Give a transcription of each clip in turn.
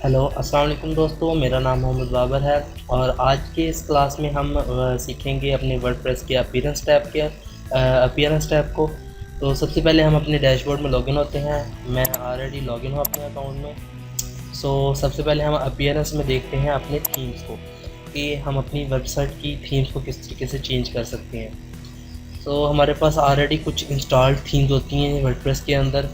Hello अस्सलाम वालेकुम दोस्तों, मेरा नाम मोहम्मद बाबर है और आज के इस क्लास में हम सीखेंगे अपने वर्डप्रेस के अपीयरेंस टैब को। तो सबसे पहले हम अपने डैशबोर्ड में लॉगिन होते हैं। मैं ऑलरेडी लॉगिन हूँ अपने अकाउंट में। सबसे पहले हम अपीयरेंस में देखते हैं अपने थीम्स को कि हम अपनी वेबसाइट की थीम्स को किस तरीके से चेंज कर सकते हैं। हमारे पास ऑलरेडी कुछ इंस्टॉल्ड थीम्स होती हैं वर्डप्रेस के अंदर,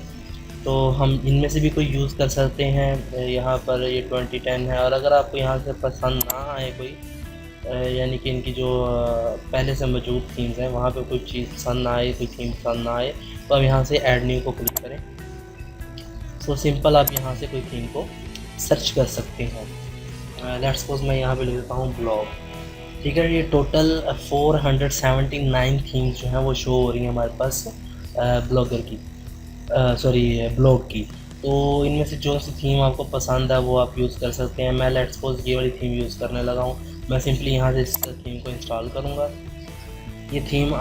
तो हम इनमें से भी कोई यूज़ कर सकते हैं। यहाँ पर ये 2010 है और अगर आपको यहाँ से पसंद ना आए कोई, यानी कि इनकी जो पहले से मौजूद थीम्स हैं वहाँ पे कोई चीज़ पसंद ना आए, कोई थीम पसंद ना आए, तो हम यहाँ से ऐड न्यू को क्लिक करें। सिंपल आप यहाँ से कोई थीम को सर्च कर सकते हैं। लेट्स सपोज मैं यहाँ पे लिख देता हूँ ब्लॉग। ठीक है, ये टोटल 479 थीम्स जो हैं वो शो हो रही हैं हमारे पास ब्लॉग की। तो इनमें से जो सी थीम आपको पसंद है वो आप यूज़ कर सकते हैं। मैं लेट्स सपोज ये वाली थीम यूज़ करने लगा हूँ। मैं सिंपली यहाँ से इस थीम को इंस्टॉल करूँगा। ये थीम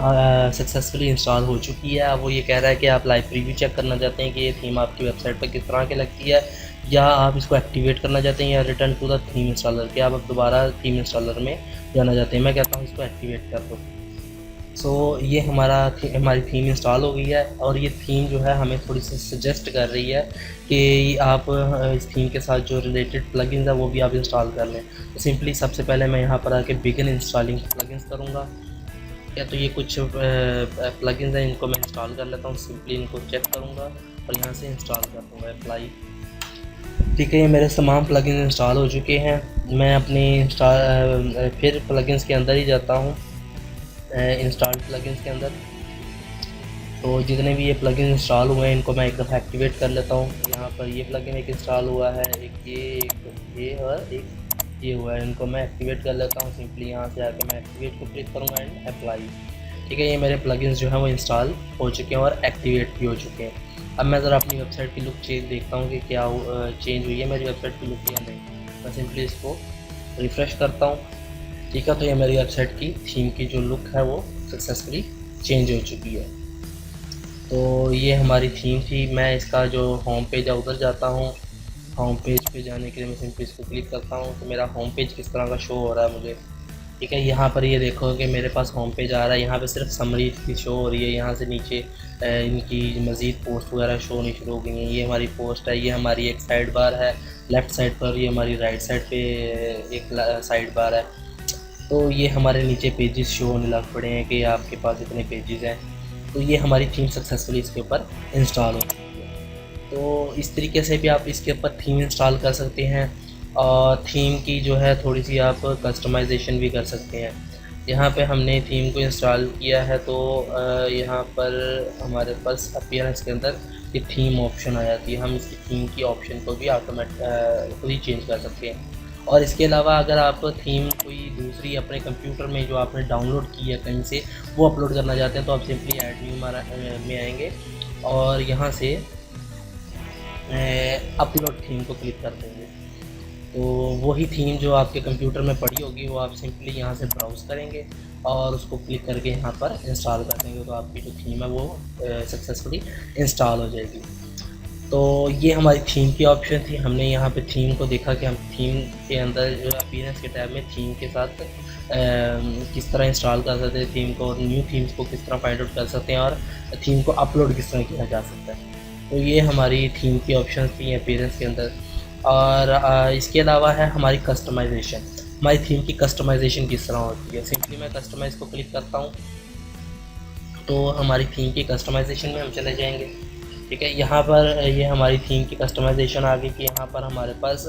सक्सेसफुली इंस्टॉल हो चुकी है। अब वो ये कह रहा है कि आप लाइव प्रीव्यू चेक करना चाहते हैं कि ये थीम आपकी वेबसाइट पर किस तरह की लगती है, या आप इसको एक्टिवेट करना चाहते हैं, या return to the theme installer के आप अब दोबारा थीम इंस्टॉलर में जाना चाहते हैं। मैं कहता हूँ इसको एक्टिवेट कर दो। ये हमारी थीम इंस्टॉल हो गई है और ये थीम जो है हमें थोड़ी सी सजेस्ट कर रही है कि आप इस थीम के साथ जो रिलेटेड प्लगइन्स है वो भी आप इंस्टॉल कर लें। तो सिंपली सबसे पहले मैं यहाँ पर आके बिगिन इंस्टॉलिंग प्लगइन्स करूँगा। तो ये कुछ प्लगइन्स हैं, इनको मैं इंस्टॉल कर लेता हूँ। सिंपली इनको चेक करूँगा और यहाँ से इंस्टॉल कर दूँगा अप्लाई। ठीक है, ये मेरे तमाम प्लगइन्स इंस्टॉल हो चुके हैं। मैं अपनी फिर प्लगइन्स के अंदर ही जाता हूँ, इंस्टॉल प्लगइन्स के अंदर। तो जितने भी ये प्लगइन इंस्टॉल हुए हैं इनको मैं एक दफ़ा एक्टिवेट कर लेता हूँ। यहाँ पर ये प्लगइन एक इंस्टॉल हुआ है, एक ये और एक ये हुआ है। इनको मैं एक्टिवेट कर लेता हूँ। सिंपली यहाँ से आके मैं एक्टिवेट को क्लिक करूँगा एंड अप्लाई। ठीक है, ये मेरे प्लगइन्स जो हैं वो इंस्टॉल हो चुके हैं और एक्टिवेट भी हो चुके हैं। अब मैं ज़रा अपनी वेबसाइट की लुक चेंज देखता हूँ कि क्या चेंज हुई है मेरी वेबसाइट की लुक या नहीं। मैं सिंपली इसको रिफ़्रेश करता हूँ। ठीक है, तो ये मेरी वेबसाइट की थीम की जो लुक है वो सक्सेसफुली चेंज हो चुकी है। तो ये हमारी थीम थी। मैं इसका जो होम पेज है उधर जाता हूँ। होम पेज पे जाने के लिए मैं सिंपली इसको क्लिक करता हूँ तो मेरा होम पेज किस तरह का शो हो रहा है मुझे। ठीक है, यहाँ पर ये देखो कि मेरे पास होम पेज आ रहा है। यहाँ पे सिर्फ समरी की शो हो रही है। यहाँ से नीचे इनकी मज़ीद पोस्ट वगैरह शो नहीं शुरू हो गई हैं। ये हमारी पोस्ट है, ये हमारी एक साइड बार है लेफ़्ट साइड पर, ये हमारी राइट साइड पे एक साइड बार है। तो ये हमारे नीचे पेजेस शो होने लग पड़े हैं कि आपके पास इतने पेजेस हैं। तो ये हमारी थीम सक्सेसफुली इसके ऊपर इंस्टॉल हो चुकी है। तो इस तरीके से भी आप इसके ऊपर थीम इंस्टॉल कर सकते हैं और थीम की जो है थोड़ी सी आप कस्टमाइजेशन भी कर सकते हैं। यहाँ पे हमने थीम को इंस्टॉल किया है तो यहाँ पर हमारे पास अपीयरेंस के अंदर ये थीम ऑप्शन आ जाती है। हम इसकी थीम की ऑप्शन को भी खुद ही चेंज कर सकते हैं। और इसके अलावा अगर आप थीम कोई दूसरी अपने कंप्यूटर में जो आपने डाउनलोड की है कहीं से वो अपलोड करना चाहते हैं तो आप सिंपली ऐड न्यू में आएंगे और यहाँ से अपलोड थीम को क्लिक कर देंगे। तो वही थीम जो आपके कंप्यूटर में पड़ी होगी वो आप सिंपली यहाँ से ब्राउज़ करेंगे और उसको क्लिक करके यहाँ पर इंस्टॉल कर देंगे तो आपकी जो थीम है वो सक्सेसफुली इंस्टॉल हो जाएगी। तो ये हमारी थीम की ऑप्शन थी। हमने यहाँ पे थीम को देखा कि हम थीम के अंदर जो अपीयरेंस के टैब में थीम के साथ किस तरह इंस्टॉल कर सकते हैं थीम को, और न्यू थीम्स को किस तरह फाइंड आउट कर सकते हैं और थीम को अपलोड किस तरह किया जा सकता है। तो ये हमारी थीम की ऑप्शन थी अपीयरेंस के अंदर। और इसके अलावा है हमारी कस्टमाइजेशन। हमारी थीम की कस्टमाइजेशन किस तरह होती है। सिंपली मैं कस्टमाइज़ को क्लिक करता हूँ तो हमारी थीम की कस्टमाइजेशन में हम चले जाएंगे। ठीक है, यहाँ पर ये हमारी थीम की कस्टमाइजेशन आ गई कि यहाँ पर हमारे पास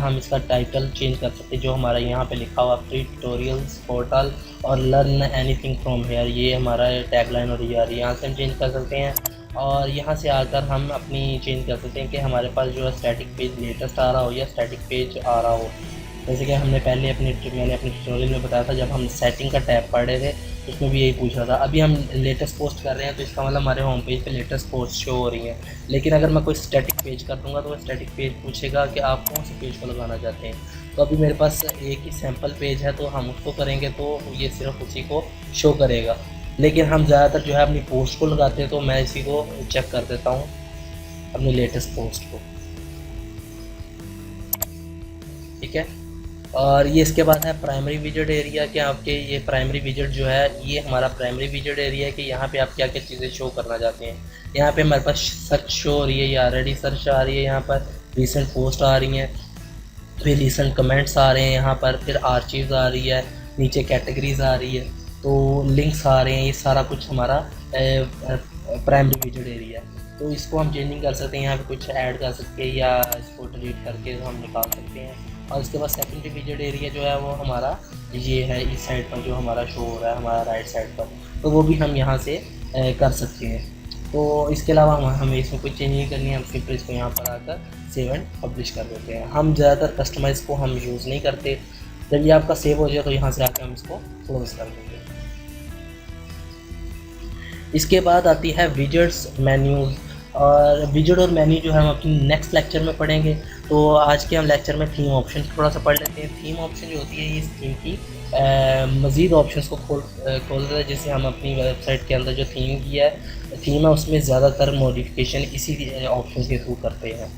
हम इसका टाइटल चेंज कर सकते हैं जो हमारा यहाँ पे लिखा हुआ फ्री ट्यूटोरियल्स पोर्टल और लर्न एनीथिंग फ्रॉम हेयर, ये हमारा टैगलाइन और यार यहाँ से हम चेंज कर सकते हैं। और यहाँ से आकर हम अपनी चेंज कर सकते हैं कि हमारे पास जो है स्टैटिक पेज लेटेस्ट आ रहा हो या स्टैटिक पेज आ रहा हो। जैसे कि मैंने अपने ट्यूटोरियल में बताया था जब हम सेटिंग का टैब पढ़ रहे थे उसमें भी यही पूछ रहा था। अभी हम लेटेस्ट पोस्ट कर रहे हैं तो इसका मतलब हमारे होम पेज पे लेटेस्ट पोस्ट शो हो रही हैं। लेकिन अगर मैं कोई स्टैटिक पेज कर दूंगा तो वह स्टैटिक पेज पूछेगा कि आप कौन से पेज को लगाना चाहते हैं। तो अभी मेरे पास एक ही सैम्पल पेज है तो हम उसको करेंगे तो ये सिर्फ उसी को शो करेगा। लेकिन हम ज़्यादातर जो है अपनी पोस्ट को लगाते हैं तो मैं इसी को चेक कर देता हूँ अपनी लेटेस्ट पोस्ट को। और ये इसके बाद है प्राइमरी विजिट एरिया कि आपके ये प्राइमरी विजिट जो है ये हमारा प्राइमरी विजिट एरिया है कि यहाँ पे आप क्या क्या चीज़ें शो करना चाहते हैं। यहाँ पे हमारे पास सर्च शो हो रही है, या ऑलरेडी सर्च आ रही है, यहाँ पर रीसेंट पोस्ट आ रही हैं, फिर रीसेंट कमेंट्स आ रहे हैं यहाँ पर, फिर आर्चीव्स आ रही है, नीचे कैटेगरीज आ रही है, तो लिंक्स आ रहे हैं। ये सारा कुछ हमारा प्राइमरी विजिट एरिया है। तो इसको हम चेंजिंग कर सकते हैं, यहाँ पे कुछ ऐड कर सकते हैं या इसको डिलीट करके हम निकाल सकते हैं। और इसके बाद सेकेंडरी विजिट एरिया जो है वो हमारा ये है, इस साइड पर जो हमारा शो हो रहा है हमारा राइट साइड पर, तो वो भी हम यहाँ से कर सकते हैं। तो इसके अलावा हमें इसमें कोई चेंज नहीं करनी है, हम सिंपल इसको यहाँ पर आकर सेव एंड पब्लिश कर देते हैं। हम ज़्यादातर कस्टमाइज़ को हम यूज़ नहीं करते। जब ये आपका सेव हो जाए तो यहाँ से आकर हम इसको क्लोज कर देंगे। इसके बाद आती है विजेट्स मेन्यूज़, और विजेट और मेन्यू जो है हम अपनी नेक्स्ट लेक्चर में पढ़ेंगे। तो आज के हम लेक्चर में थीम ऑप्शन थोड़ा सा पढ़ लेते हैं। थीम ऑप्शन जो होती है इस थीम की मज़ीद ऑप्शंस को खोल देता है, जिससे हम अपनी वेबसाइट के अंदर जो थीम है उसमें ज़्यादातर मॉडिफिकेशन इसी ऑप्शन के थ्रू करते हैं।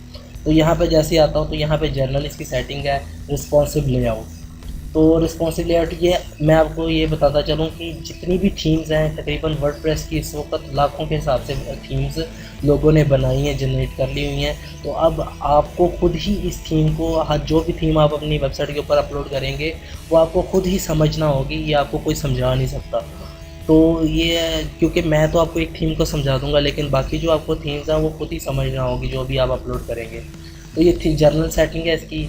तो यहाँ पे जैसे आता हूँ तो यहाँ पे जर्नल इसकी सेटिंग है, रिस्पॉन्सिव लेआउट। तो रिस्पॉन्सिव लेआउट ये मैं आपको ये बताता चलूँ कि जितनी भी थीम्स हैं तकरीबन वर्डप्रेस की इस वक्त लाखों के हिसाब से थीम्स लोगों ने बनाई हैं, जनरेट कर ली हुई हैं। तो अब आपको खुद ही इस थीम को, हर जो भी थीम आप अपनी वेबसाइट के ऊपर अपलोड करेंगे वो आपको खुद ही समझना होगी, ये आपको कोई समझा नहीं सकता। तो ये क्योंकि मैं तो आपको एक थीम को समझा दूंगा, लेकिन बाकी जो आपको थीम्स हैं वो खुद ही समझना होगी जो भी आप अपलोड करेंगे। तो ये थी जर्नल सेटिंग है इसकी।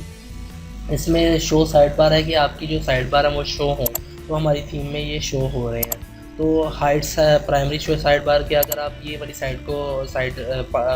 इसमें शो साइड बार है कि आपकी जो साइड बार है वो शो हो, तो हमारी थीम में ये शो हो रहे हैं। तो हाइड्स है प्राइमरी शो साइड बार के, अगर आप ये वाली साइड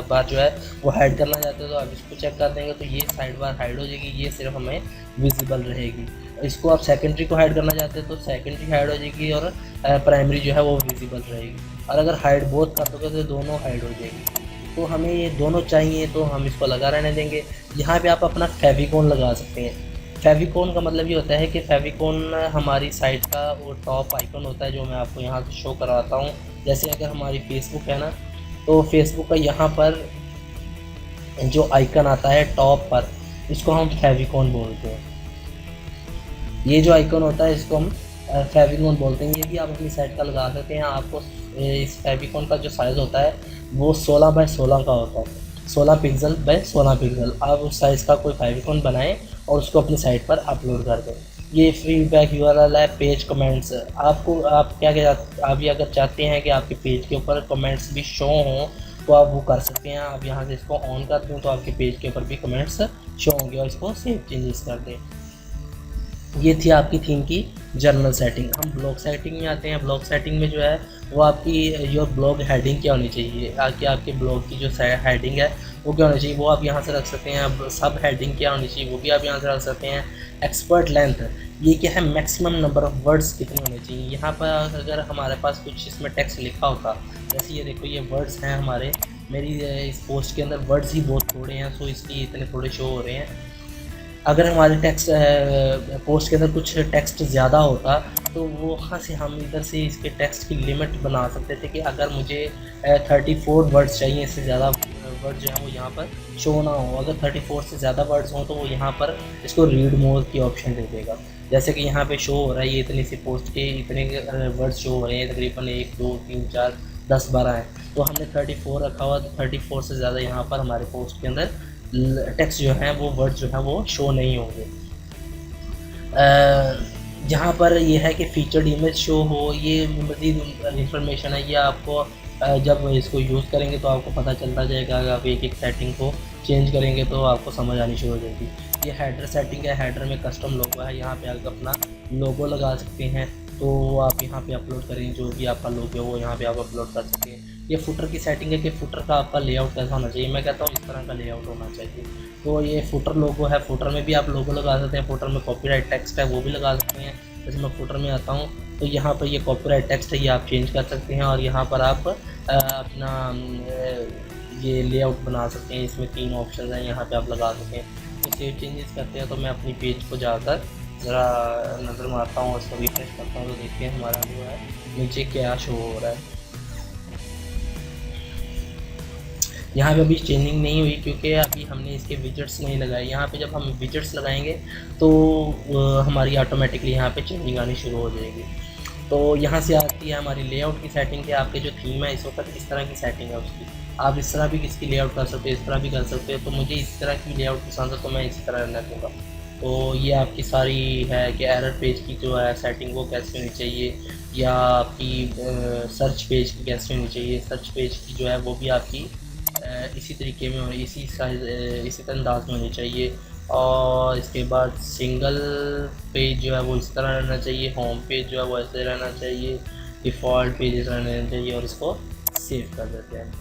बार जो है वो हाइड करना चाहते हो तो आप इसको चेक कर देंगे, तो ये साइड बार हाइड हो जाएगी, ये सिर्फ हमें विजिबल रहेगी। इसको आप सेकेंडरी को हाइड करना चाहते हैं तो सेकेंडरी हाइड हो जाएगी और प्राइमरी जो है वो विजिबल रहेगी। और अगर हाइड बोथ कर दोगे तो दोनों हाइड हो जाएगी। तो हमें ये दोनों चाहिए तो हम इसको लगा रहने देंगे। यहाँ पे आप अपना फेविकोन लगा सकते हैं। फेविकोन का मतलब ये होता है कि फेविकोन हमारी साइट का वो टॉप आइकन होता है, जो मैं आपको यहाँ से शो कराता हूँ। जैसे अगर हमारी फेसबुक है ना, तो फेसबुक का यहाँ पर जो आइकन आता है टॉप पर, इसको हम फेविकोन बोलते हैं। ये जो आइकन होता है इसको हम फेविकोन बोलते हैं। ये भी आप अपनी साइट का लगा सकते हैं। आपको इस फेविकोन का जो साइज़ होता है वो 16 बाय 16 का होता है, 16 पिक्सल बाय 16 पिक्सल। आप उस साइज़ का कोई फेविकोन बनाएं और उसको अपनी साइट पर अपलोड कर दें। ये फीडबैक यूआरएल है, पेज कमेंट्स। आप ये अगर चाहते हैं कि आपके पेज के ऊपर कमेंट्स भी शो हों तो आप वो कर सकते हैं। आप यहाँ से इसको ऑन कर दें तो आपके पेज के ऊपर भी कमेंट्स शो होंगे, और इसको सेव चेंजेस कर दें। ये थी आपकी थीम की जर्नल सेटिंग। हम ब्लॉग सेटिंग में आते हैं। ब्लॉग सेटिंग में जो है वो आपकी योर ब्लॉग हेडिंग क्या होनी चाहिए, आपके ब्लॉग की जो हेडिंग है वो क्या होनी चाहिए, वो आप यहाँ से रख सकते हैं। अब सब हेडिंग क्या होनी चाहिए वो भी आप यहाँ से रख सकते हैं। एक्सपर्ट लेंथ, ये क्या है, मैक्सिमम नंबर ऑफ़ वर्ड्स कितने होने चाहिए। यहाँ पर अगर हमारे पास कुछ इसमें टेक्स्ट लिखा होता, जैसे ये देखो ये वर्ड्स हैं हमारे, मेरी इस पोस्ट के अंदर वर्ड्स ही बहुत थोड़े हैं, सो इसलिए इतने थोड़े शो हो रहे हैं। अगर हमारे टेक्स्ट पोस्ट के अंदर कुछ टेक्स्ट ज़्यादा होता तो वो वहाँ से हम इधर से इसके टेक्स्ट की लिमिट बना सकते थे कि अगर मुझे 34 वर्ड्स चाहिए, इससे ज़्यादा वर्ड जो है वो यहाँ पर शो ना हो। अगर 34 से ज़्यादा वर्ड्स हों तो वो यहाँ पर इसको रीड मोर की ऑप्शन दे देगा। जैसे कि यहाँ पे शो हो रहा है ये इतनी सी पोस्ट के इतने वर्ड्स शो हो रहे हैं, तकरीबन 1 2 3 4 10 12 हैं, तो हमने 34 रखा हुआ, तो 34 से ज़्यादा यहाँ पर हमारे पोस्ट के अंदर टेक्स्ट जो है वो वर्ड जो है वो शो नहीं होंगे। जहाँ पर ये है कि फीचर्ड इमेज शो हो, ये मज़ीद इंफॉर्मेशन है, ये आपको जब इसको यूज़ करेंगे तो आपको पता चलता जाएगा। आप एक एक सेटिंग को चेंज करेंगे तो आपको समझ आनी शुरू हो जाएगी। ये हेडर सेटिंग है, हेडर में कस्टम लोगो है, यहाँ पे आप अपना लोगो लगा सकते हैं, तो आप यहाँ पे अपलोड करें, जो भी आपका लोगो है वो यहाँ पे आप अपलोड कर सकते हैं। ये फुटर की सेटिंग है कि फुटर का आपका लेआउट कैसा होना चाहिए। मैं कहता हूँ इस तरह का लेआउट होना चाहिए। तो ये फुटर लोगो है, फुटर में भी आप लोगो लगा सकते हैं, फुटर में कॉपीराइट टेक्स्ट है वो भी लगा सकते हैं। जैसे मैं फुटर में आता हूँ तो यहाँ पर ये कॉपीराइट टेक्स्ट है, ये आप चेंज कर सकते हैं, और यहाँ पर आप अपना ये लेआउट बना सकते हैं। इसमें 3 ऑप्शन हैं, यहाँ पे आप लगा सकते हैं। तो सेव चेंजेस करते हैं तो मैं अपनी पेज को जाकर ज़रा नज़र मारता हूँ, उसको रिफ्रेश करता हूँ, तो देखते हैं हमारा जो है नीचे क्या शो हो रहा है। यहाँ पे अभी चेंजिंग नहीं हुई क्योंकि अभी हमने इसके विजेट्स नहीं लगाए। यहाँ पे जब हम विजेट्स लगाएंगे तो हमारी ऑटोमेटिकली यहाँ पे चेंजिंग आनी शुरू हो जाएगी। तो यहाँ से आती है हमारी लेआउट की सेटिंग कि आपके जो थीम है इस वक्त किस तरह की सेटिंग है उसकी। आप इस तरह भी इसकी लेआउट कर सकते हो, इस तरह भी कर सकते हो। तो मुझे इस तरह की लेआउट पसंद है तो मैं इसी तरह रहना दूँगा। तो ये आपकी सारी है कि एरर पेज की जो है सेटिंग वो कैसे होनी चाहिए, या आपकी सर्च पेज की कैसे होनी चाहिए। सर्च पेज की जो है वो भी आपकी इसी तरीके में इसी साइज इसी अंदाज में होनी चाहिए। और इसके बाद सिंगल पेज जो है वो इस तरह रहना चाहिए, होम पेज जो है वो ऐसे रहना चाहिए, डिफ़ॉल्ट पेज रहना चाहिए। और इसको सेव कर देते हैं,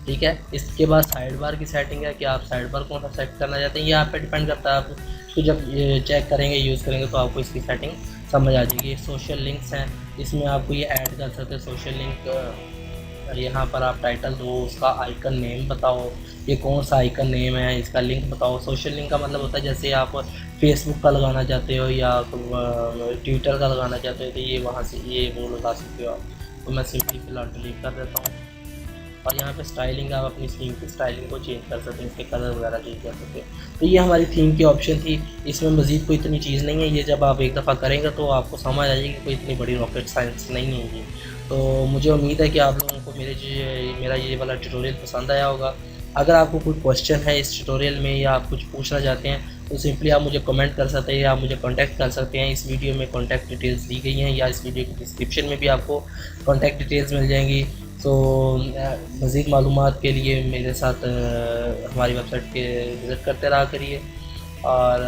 ठीक है। इसके बाद साइड बार की सेटिंग है कि आप साइड बार कौन सा सेट करना चाहते हैं, ये आप पे डिपेंड करता है। आप इसको जब चेक करेंगे, यूज़ करेंगे तो आपको इसकी सेटिंग समझ आ जाएगी। सोशल लिंक्स हैं, इसमें आपको ये ऐड कर सकते हैं सोशल लिंक। यहाँ पर आप टाइटल दो, उसका आइकन नेम बताओ, ये कौन सा आइकन नेम है, इसका लिंक बताओ। सोशल लिंक का मतलब होता है जैसे आप फेसबुक का लगाना चाहते हो या ट्विटर का लगाना चाहते हो तो ये वहाँ से ये वो लगा सकते हो आप। तो मैं सिंपली फ़िलहाल डिलीट कर देता हूँ। और यहाँ पे स्टाइलिंग, आप अपनी थीम की स्टाइलिंग को चेंज कर सकते हैं, इसके कलर वगैरह चेंज कर सकते हैं। तो ये हमारी थीम की ऑप्शन थी। इसमें मज़ीद कोई इतनी चीज़ नहीं है, ये जब आप एक दफ़ा करेंगे तो आपको समझ आ जाएगी, कोई इतनी बड़ी रॉकेट साइंस नहीं है ये। तो मुझे उम्मीद है कि आप लोगों को मेरा ये वाला ट्यूटोरियल पसंद आया होगा। अगर आपको कोई क्वेश्चन है इस ट्यूटोरियल में या आप कुछ पूछना चाहते हैं तो सिंपली आप मुझे कमेंट कर सकते हैं या आप मुझे कांटेक्ट कर सकते हैं। इस वीडियो में कांटेक्ट डिटेल्स दी गई हैं, या इस वीडियो की डिस्क्रिप्शन में भी आपको कांटेक्ट डिटेल्स मिल जाएंगी। तो मज़ीद मालूमात के लिए मेरे साथ हमारी वेबसाइट पे विज़िट करते रहा करिए। और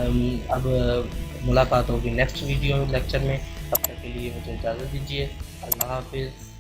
अब मुलाकात होगी नेक्स्ट वीडियो लेक्चर में। तब तक के लिए मुझे इजाज़त दीजिए। अल्लाह हाफ़िज़।